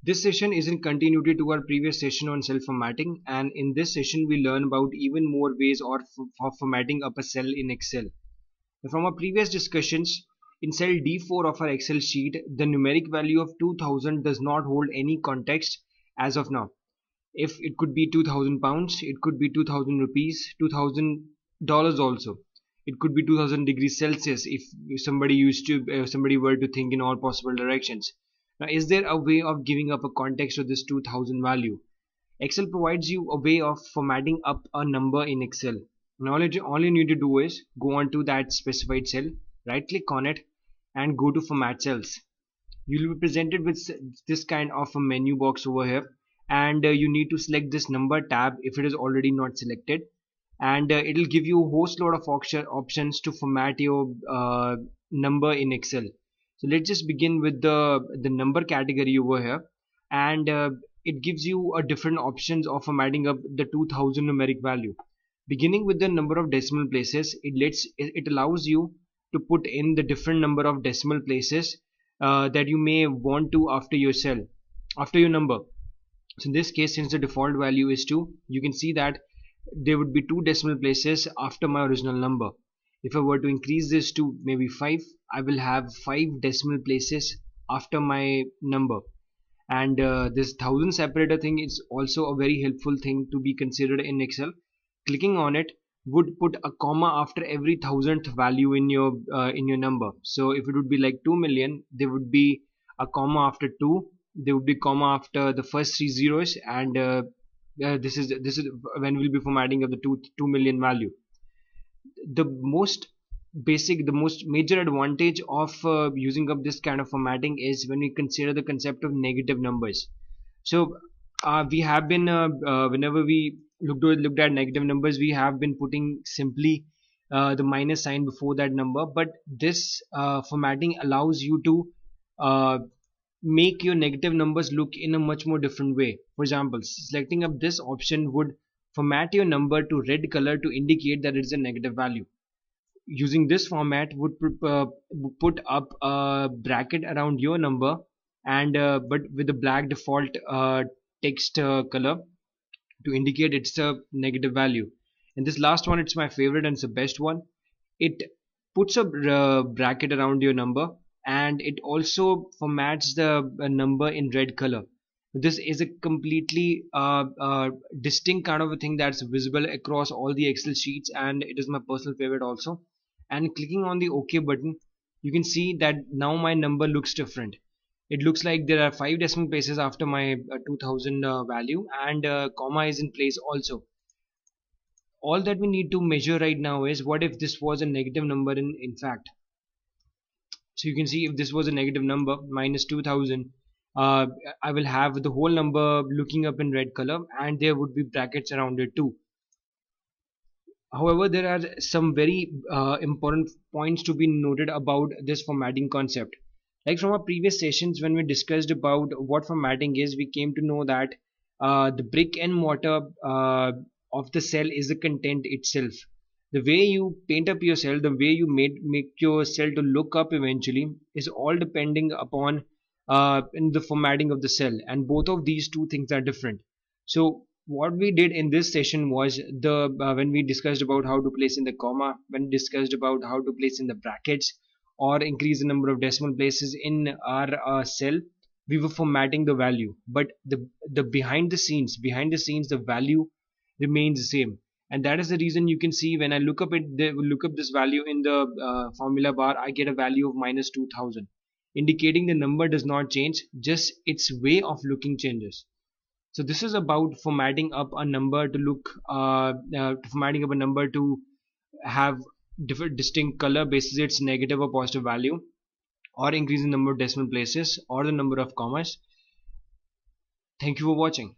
This session is in continuity to our previous session on cell formatting, and in this session we learn about even more ways for formatting up a cell in Excel. From our previous discussions, in cell D4 of our Excel sheet, the numeric value of 2000 does not hold any context as of now. If it could be 2000 pounds, it could be 2000 rupees, $2000 also. It could be 2000 degrees Celsius if somebody were to think in all possible directions. Now, is there a way of giving up a context to this 2000 value? Excel provides you a way of formatting up a number in Excel. Now, all you need to do is go on to that specified cell, right click on it, and go to Format Cells. You will be presented with this kind of a menu box over here, and you need to select this number tab if it is already not selected, and it will give you a host load of options to format your number in Excel. So let's just begin with the number category over here, and it gives you a different options of formatting up the 2000 numeric value. Beginning with the number of decimal places, it allows you to put in the different number of decimal places that you may want to after your number. So in this case, since the default value is 2, you can see that there would be 2 decimal places after my original number. If I were to increase this to maybe 5, I will have 5 decimal places after my number. And this thousand separator thing is also a very helpful thing to be considered in Excel. Clicking on it would put a comma after every thousandth value in your number. So if it would be like 2 million, there would be a comma after 2, there would be comma after the first 3 zeros, and this is when we'll be formatting of the 2 million value. The most major advantage of using up this kind of formatting is when we consider the concept of negative numbers. So we have been whenever we looked at negative numbers, we have been putting simply the minus sign before that number, but this formatting allows you to uh, make your negative numbers look in a much more different way. For example, selecting up this option would format your number to red color to indicate that it is a negative value. Using this format would put up a bracket around your number, and but with the black default text color to indicate it's a negative value. And this last one, it's my favorite and it's the best one. It puts a bracket around your number, and it also formats the number in red color. This is a completely distinct kind of a thing that's visible across all the Excel sheets, and it is my personal favorite also. And clicking on the OK button, you can see that now my number looks different. It looks like there are 5 decimal places after my 2000 value, and comma is in place also. All that we need to measure right now is what if this was a negative number in fact. So you can see if this was a negative number, minus 2000, I will have the whole number looking up in red color, and there would be brackets around it too. However, there are some very important points to be noted about this formatting concept. Like from our previous sessions, when we discussed about what formatting is, we came to know that the brick and mortar of the cell is the content itself. The way you paint up your cell, the way you make your cell to look up eventually, is all depending upon in the formatting of the cell, and both of these two things are different. So what we did in this session was when we discussed about how to place in the comma, when we discussed about how to place in the brackets or increase the number of decimal places in our cell, we were formatting the value, but the behind the scenes the value remains the same. And that is the reason you can see when I look up this value in the formula bar, I get a value of minus 2000, indicating the number does not change, just its way of looking changes. So this is about formatting up a number to have different distinct color basis its negative or positive value, or increase the number of decimal places or the number of commas. Thank you for watching.